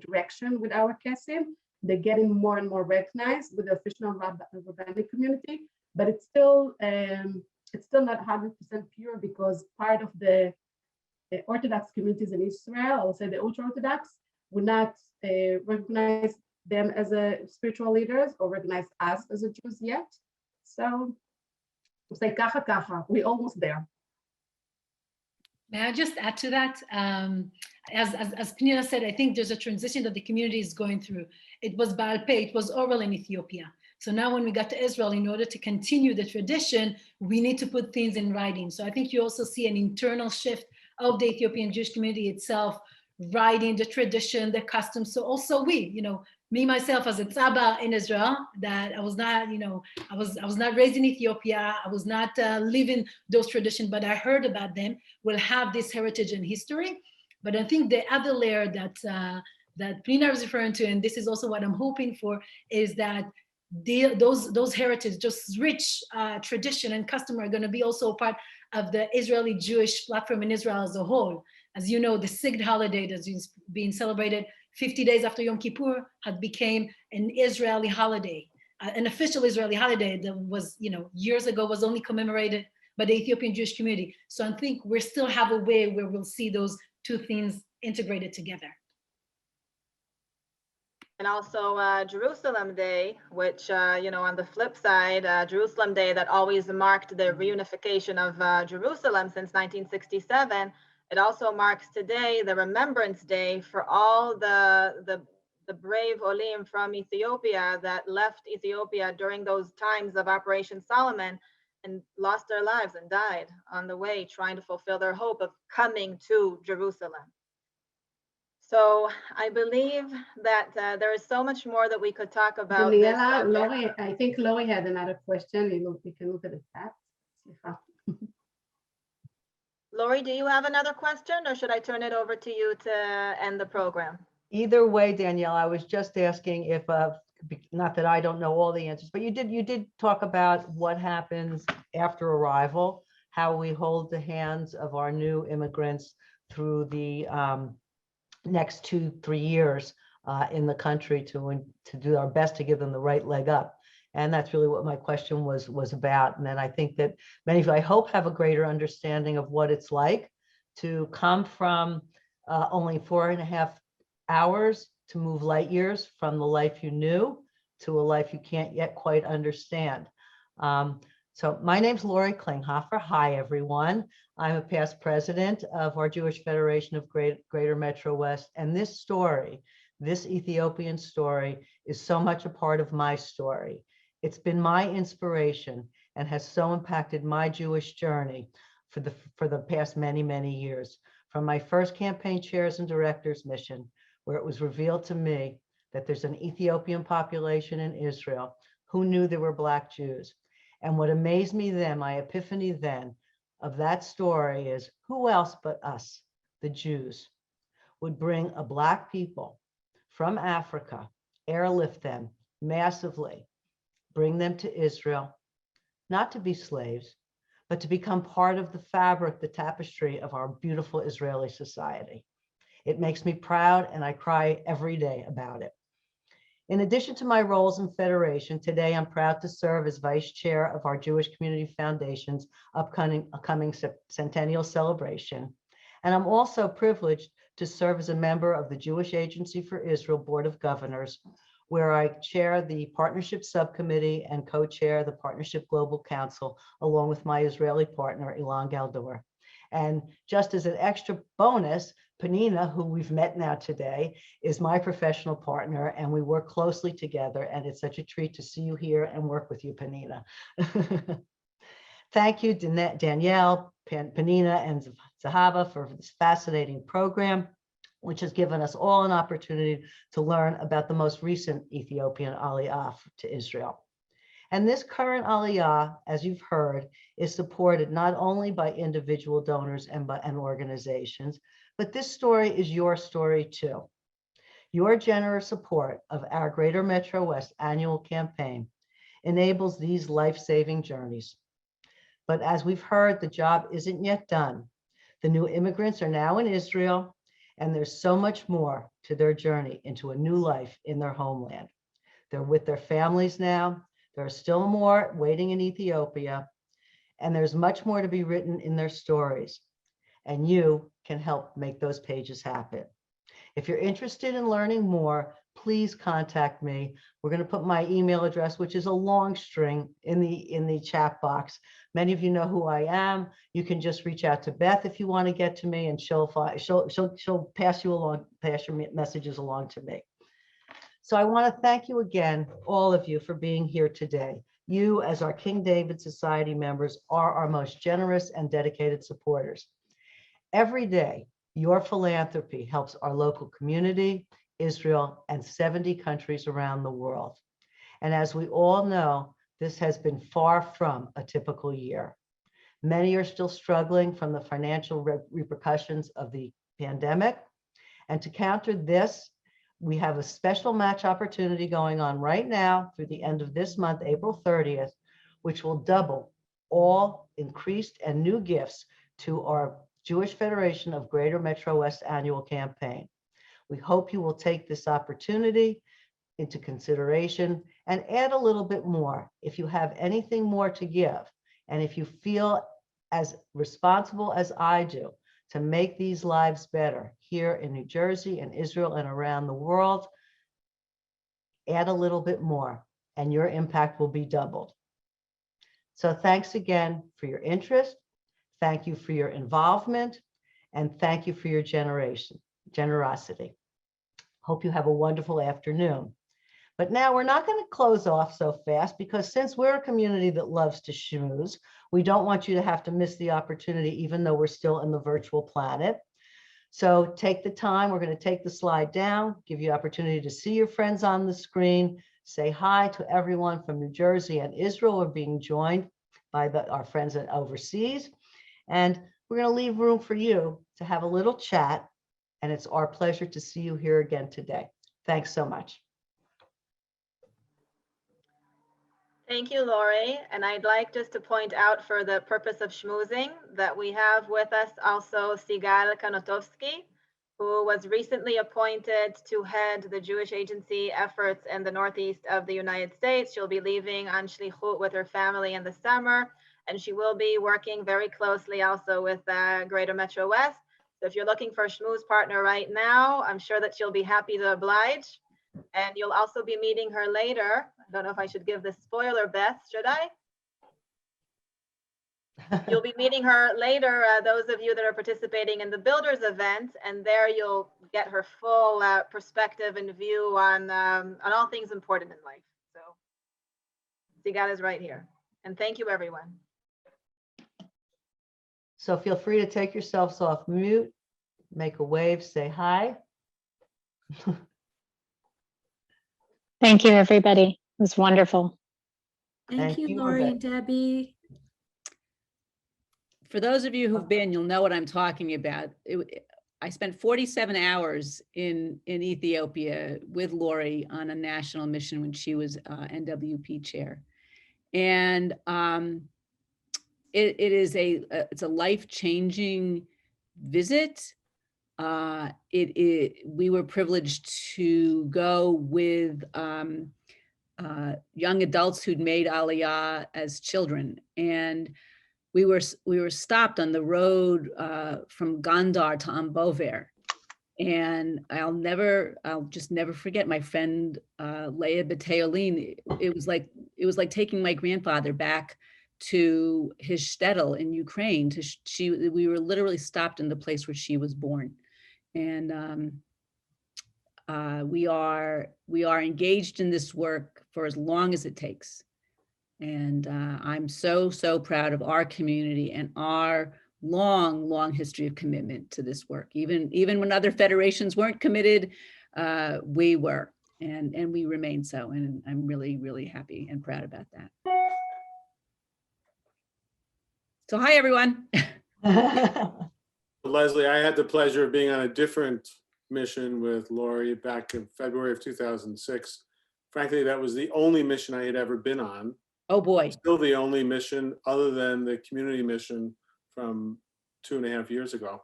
S4: direction with our Kesim. They're getting more and more recognized with the official rabbinic community, but it's still not 100% pure, because part of the Orthodox communities in Israel, I would say the ultra-Orthodox, would not recognize them as a spiritual leaders or recognize us as a Jews yet. So we'll say kacha kacha, we're almost there.
S6: May I just add to that? As Pnina said, I think there's a transition that the community is going through. It was Baal Peh, it was oral in Ethiopia. So now when we got to Israel, in order to continue the tradition, we need to put things in writing. So I think you also see an internal shift of the Ethiopian Jewish community itself, writing the tradition, the customs. So also we, me myself as a tzaba in Israel, that I was not, I was not raised in Ethiopia. I was not living those traditions, but I heard about them. Will have this heritage and history. But I think the other layer that that Pnina is referring to, and this is also what I'm hoping for, is that those heritage, just rich tradition and custom are going to be also a part of the Israeli Jewish platform in Israel as a whole. As you know, the Sigd holiday that's being celebrated 50 days after Yom Kippur had became an Israeli holiday, an official Israeli holiday that was, years ago was only commemorated by the Ethiopian Jewish community. So I think we still have a way where we'll see those two things integrated together.
S3: And also Jerusalem Day, which, on the flip side, Jerusalem Day that always marked the reunification of Jerusalem since 1967. It also marks today the Remembrance Day for all the brave Olim from Ethiopia that left Ethiopia during those times of Operation Solomon and lost their lives and died on the way trying to fulfill their hope of coming to Jerusalem. So I believe that there is so much more that we could talk about.
S4: Daniela, Lori, I think Lori had another question. We can look at the chat.
S3: Lori, do you have another question, or should I turn it over to you to end the program?
S7: Either way, Danielle, I was just asking if, not that I don't know all the answers, but you did talk about what happens after arrival, how we hold the hands of our new immigrants through the next 2-3 years in the country to do our best to give them the right leg up. And that's really what my question was about. And then I think that many of you, I hope, have a greater understanding of what it's like to come from only 4.5 hours to move light years from the life you knew to a life you can't yet quite understand. So my name's Lori Klinghoffer. Hi, everyone. I'm a past president of our Jewish Federation of Greater Metro West. And this story, this Ethiopian story, is so much a part of my story. It's been my inspiration and has so impacted my Jewish journey for the past many, many years. From my first campaign chairs and directors mission, where it was revealed to me that there's an Ethiopian population in Israel who knew there were Black Jews. And what amazed me then, my epiphany then, of that story is who else but us, the Jews, would bring a Black people from Africa, airlift them massively, bring them to Israel, not to be slaves, but to become part of the fabric, the tapestry of our beautiful Israeli society. It makes me proud, and I cry every day about it. In addition to my roles in Federation, today I'm proud to serve as Vice Chair of our Jewish Community Foundation's upcoming centennial celebration. And I'm also privileged to serve as a member of the Jewish Agency for Israel Board of Governors, where I chair the Partnership Subcommittee and co-chair the Partnership Global Council, along with my Israeli partner, Ilan Galdor. And just as an extra bonus, Panina, who we've met now today, is my professional partner, and we work closely together. And it's such a treat to see you here and work with you, Panina. Thank you, Danielle, Panina, and Zahava for this fascinating program, which has given us all an opportunity to learn about the most recent Ethiopian Aliyah to Israel. And this current Aliyah, as you've heard, is supported not only by individual donors and organizations, but this story is your story too. Your generous support of our Greater Metro West annual campaign enables these life-saving journeys. But as we've heard, the job isn't yet done. The new immigrants are now in Israel, and there's so much more to their journey into a new life in their homeland. They're with their families now. There are still more waiting in Ethiopia, and there's much more to be written in their stories. And you can help make those pages happen. If you're interested in learning more, please contact me. We're going to put my email address, which is a long string, in the chat box. Many of you know who I am. You can just reach out to Beth if you want to get to me, and she'll pass your messages along to me. So I want to thank you again, all of you, for being here today. You, as our King David Society members, are our most generous and dedicated supporters. Every day, your philanthropy helps our local community, Israel, and 70 countries around the world. And as we all know, this has been far from a typical year. Many are still struggling from the financial repercussions of the pandemic. And to counter this, we have a special match opportunity going on right now through the end of this month, April 30th, which will double all increased and new gifts to our Jewish Federation of Greater Metro West annual campaign. We hope you will take this opportunity into consideration and add a little bit more if you have anything more to give. And if you feel as responsible as I do to make these lives better here in New Jersey and Israel and around the world, add a little bit more and your impact will be doubled. So thanks again for your interest. Thank you for your involvement, and thank you for your generosity. Hope you have a wonderful afternoon. But now we're not going to close off so fast, because since we're a community that loves to schmooze, we don't want you to have to miss the opportunity, even though we're still in the virtual planet. So take the time. We're going to take the slide down, give you opportunity to see your friends on the screen, say hi to everyone from New Jersey and Israel. We're being joined by our friends overseas. And we're going to leave room for you to have a little chat. And it's our pleasure to see you here again today. Thanks so much.
S3: Thank you, Lori. And I'd like just to point out, for the purpose of schmoozing, that we have with us also Sigal Kanotovsky, who was recently appointed to head the Jewish Agency efforts in the Northeast of the United States. She'll be leaving on Shlichut with her family in the summer, and she will be working very closely also with Greater Metro West. So if you're looking for a schmooze partner right now, I'm sure that she'll be happy to oblige. And you'll also be meeting her later. I don't know if I should give this spoiler, Beth, should I? You'll be meeting her later, those of you that are participating in the Builders event, and there you'll get her full perspective and view on all things important in life. So Sigal is right here. And thank you, everyone.
S7: So feel free to take yourselves off mute, make a wave, say hi.
S8: Thank you, everybody. It was wonderful.
S9: Thank you,
S7: you,
S9: Lori
S7: Rebecca.
S9: and Debbie. for those of you who've been, you'll know what I'm talking about. I spent 47 hours in Ethiopia with Lori on a national mission when she was NWP chair. And it's a life-changing visit. We were privileged to go with young adults who'd made Aliyah as children, and we were stopped on the road from Gondar to Ambover, and I'll just never forget my friend Leah Beteolin. It was like taking my grandfather back to his shtetl in Ukraine. We were literally stopped in the place where she was born, and we are engaged in this work for as long as it takes. And I'm so proud of our community and our long history of commitment to this work. Even when other federations weren't committed, we were, and we remain so. And I'm really happy and proud about that. So hi, everyone.
S5: Leslie, I had the pleasure of being on a different mission with Lori back in February of 2006. Frankly, that was the only mission I had ever been on.
S9: Oh boy.
S5: Still the only mission other than the community mission from 2.5 years ago.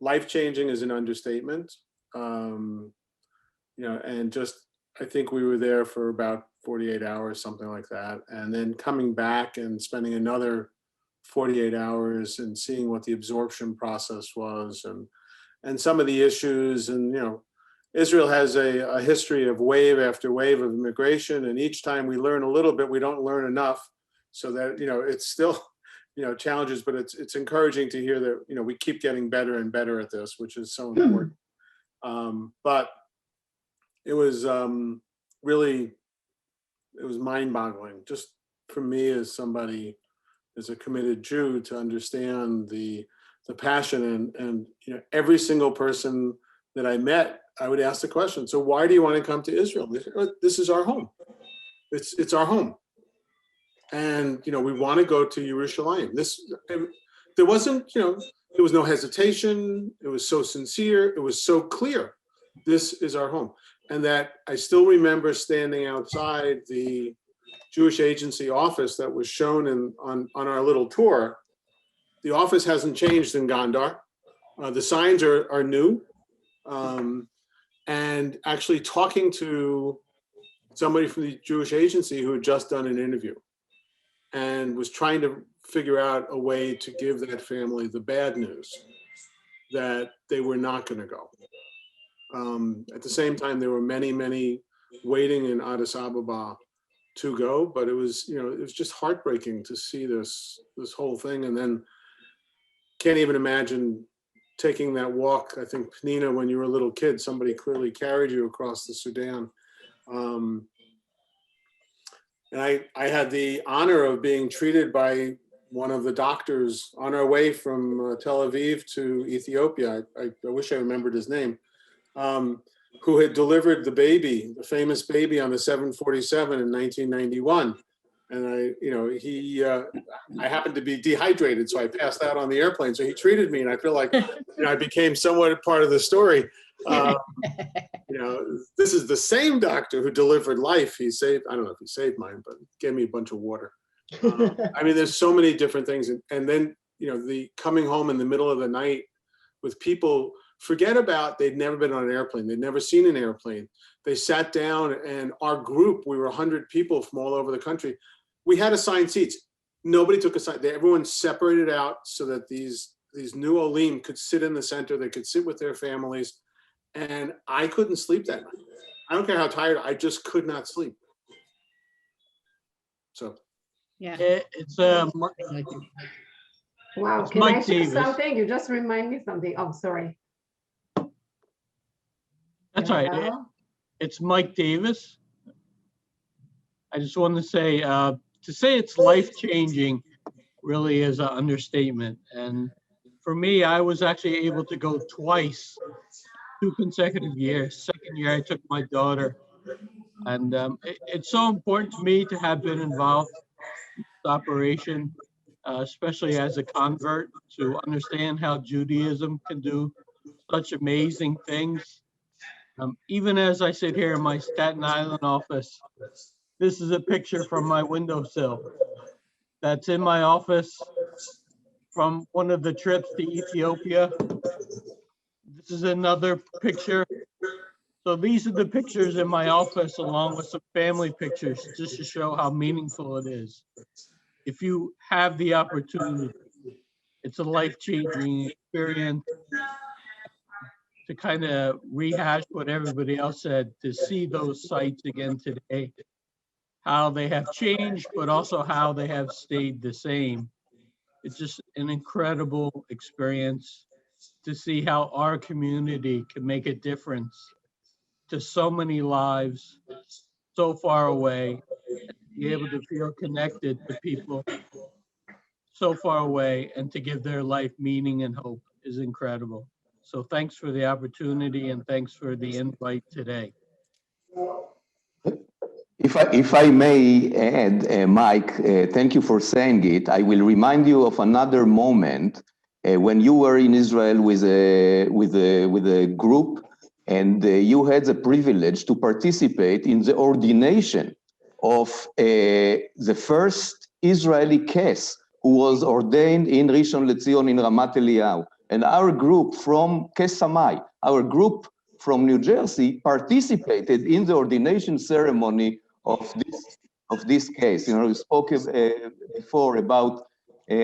S5: Life-changing is an understatement. You know, and just, I think we were there for about 48 hours, something like that. And then coming back and spending another 48 hours and seeing what the absorption process was and some of the issues. And, you know, Israel has a history of wave after wave of immigration. And each time we learn a little bit, we don't learn enough. So that, you know, it's still, you know, challenges, but it's encouraging to hear that, you know, we keep getting better and better at this, which is so important. But it was really, it was mind-boggling, just for me as somebody, as a committed Jew, to understand the passion and you know, every single person that I met, I would ask the question, so why do you want to come to Israel? This is our home. It's our home. And, you know, we want to go to Yerushalayim. There wasn't, you know, there was no hesitation. It was so sincere. It was so clear. This is our home. And that I still remember standing outside the Jewish Agency office that was shown on our little tour. The office hasn't changed in Gondar. The signs are new. And actually talking to somebody from the Jewish Agency who had just done an interview and was trying to figure out a way to give that family the bad news that they were not going to go. At the same time, there were many waiting in Addis Ababa to go, but it was, you know, it was just heartbreaking to see this whole thing. And then can't even imagine taking that walk. I think, Penina, when you were a little kid, somebody clearly carried you across the Sudan. And I had the honor of being treated by one of the doctors on our way from Tel Aviv to Ethiopia. I wish I remembered his name, who had delivered the baby, the famous baby on the 747 in 1991. And I happened to be dehydrated, so I passed out on the airplane. So he treated me, and I feel like, you know, I became somewhat a part of the story. You know, this is the same doctor who delivered life. He saved, I don't know if he saved mine, but gave me a bunch of water. I mean, there's so many different things. And then, you know, the coming home in the middle of the night with people, forget about, they'd never been on an airplane. They'd never seen an airplane. They sat down, and our group, we were 100 people from all over the country. We had assigned seats. Nobody took a seat. Everyone separated out so that these new Olim could sit in the center. They could sit with their families. And I couldn't sleep that night. I don't care how tired, I just could not sleep. So.
S9: Yeah.
S10: It's
S4: Wow,
S10: It's
S4: can
S10: Mike
S4: I share
S10: Davis.
S4: something? You just remind me something. Oh, sorry.
S10: That's right.
S4: Hello?
S10: It's Mike Davis. I just wanted to say it's life-changing really is an understatement. And for me, I was actually able to go twice, 2 consecutive years. Second year, I took my daughter. And it's so important to me to have been involved in this operation. especially as a convert, to understand how Judaism can do such amazing things. Even as I sit here in my Staten Island office, this is a picture from my windowsill that's in my office from one of the trips to Ethiopia. This is another picture. So these are the pictures in my office along with some family pictures, just to show how meaningful it is. If you have the opportunity, it's a life-changing experience. To kind of rehash what everybody else said, to see those sites again today, how they have changed, but also how they have stayed the same. It's just an incredible experience to see how our community can make a difference to so many lives so far away, be able to feel connected to people so far away, and to give their life meaning and hope is incredible. So thanks for the opportunity and thanks for the invite today.
S11: If I may add, Mike, thank you for saying it. I will remind you of another moment when you were in Israel with a group, and you had the privilege to participate in the ordination of the first Israeli case who was ordained in Rishon LeZion in Ramat Eliyahu. And our group from Kesamai, our group from New Jersey, participated in the ordination ceremony of this case. You know, we spoke before about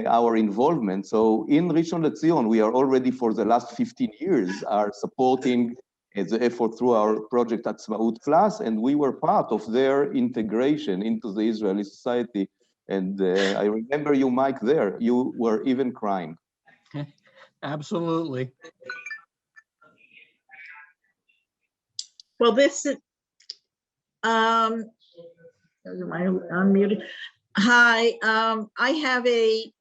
S11: our involvement. So in Rishon LeZion, we are already for the last 15 years are supporting the effort through our project Atzmaut Plus, and we were part of their integration into the Israeli society. And I remember you, Mike, there. You were even crying.
S10: Absolutely.
S12: Well, this is, am I unmuted? Hi, I have a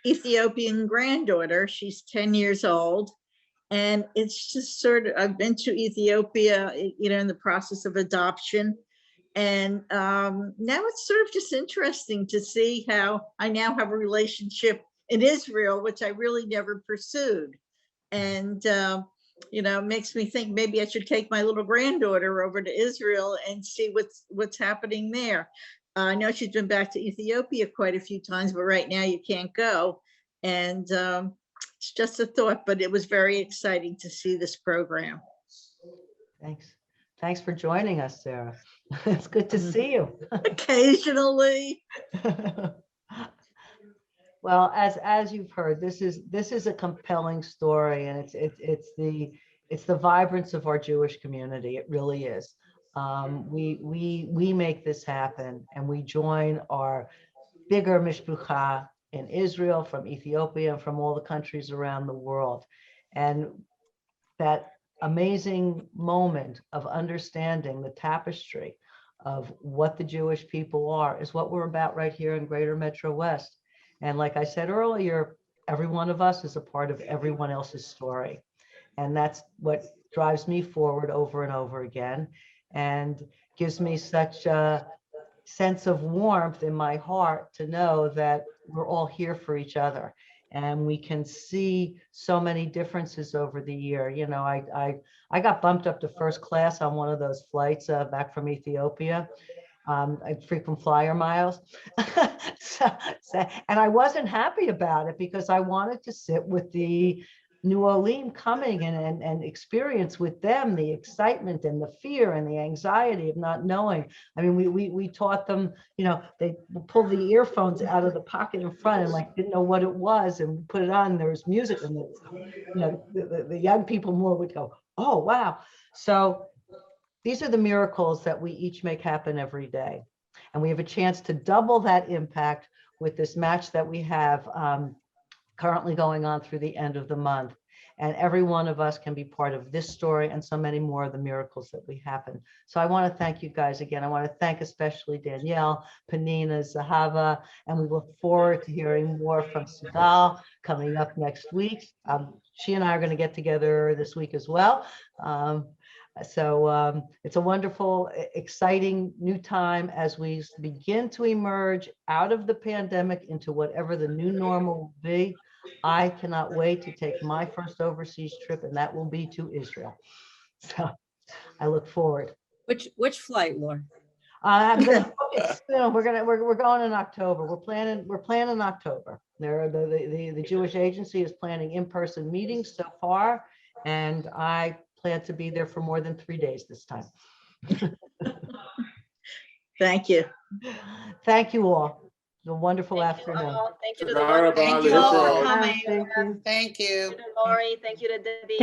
S12: Ethiopian granddaughter. She's 10 years old. And it's just sort of, I've been to Ethiopia, you know, in the process of adoption. And now it's sort of just interesting to see how I now have a relationship in Israel, which I really never pursued. And, you know, it makes me think maybe I should take my little granddaughter over to Israel and see what's happening there. I know she's been back to Ethiopia quite a few times, but right now you can't go. And it's just a thought, but it was very exciting to see this program.
S7: Thanks. Thanks for joining us, Sarah. It's good to see you.
S12: Occasionally.
S7: Well, as you've heard, this is a compelling story, and it's the vibrance of our Jewish community. It really is. We make this happen, and we join our bigger mishpucha in Israel, from Ethiopia, and from all the countries around the world. And that amazing moment of understanding the tapestry of what the Jewish people are is what we're about right here in Greater Metro West. And like I said earlier, every one of us is a part of everyone else's story. And that's what drives me forward over and over again, and gives me such a sense of warmth in my heart to know that we're all here for each other. And we can see so many differences over the year. You know, I got bumped up to first class on one of those flights back from Ethiopia. Frequent flyer miles. And I wasn't happy about it because I wanted to sit with the New Olim coming and experience with them the excitement and the fear and the anxiety of not knowing. I mean, we taught them, you know, they pull the earphones out of the pocket in front and like didn't know what it was, and put it on. There was music, and you know, the young people more would go, oh wow. So these are the miracles that we each make happen every day, and we have a chance to double that impact with this match that we have currently going on through the end of the month. And every one of us can be part of this story and so many more of the miracles that we happen. So I want to thank you guys again. I want to thank especially Danielle, Panina, Zahava, and we look forward to hearing more from Sigal coming up next week. She and I are going to get together this week as well. So it's a wonderful, exciting new time as we begin to emerge out of the pandemic into whatever the new normal will be. I cannot wait to take my first overseas trip, and that will be to Israel. So I look forward.
S9: Which flight, Laura?
S7: I'm gonna book it soon. We're going in October. We're planning October. The Jewish Agency is planning in-person meetings so far, and I plan to be there for more than 3 days this time.
S12: Thank you.
S7: Thank you all. It's a wonderful
S3: Thank you
S7: afternoon.
S3: all. Thank you to the
S5: Thank
S3: board.
S2: Thank
S5: you
S2: you all for
S5: Leopold.
S2: coming.
S4: Thank you.
S2: Thank you.
S3: Thank you to Lori. Thank you to Debbie.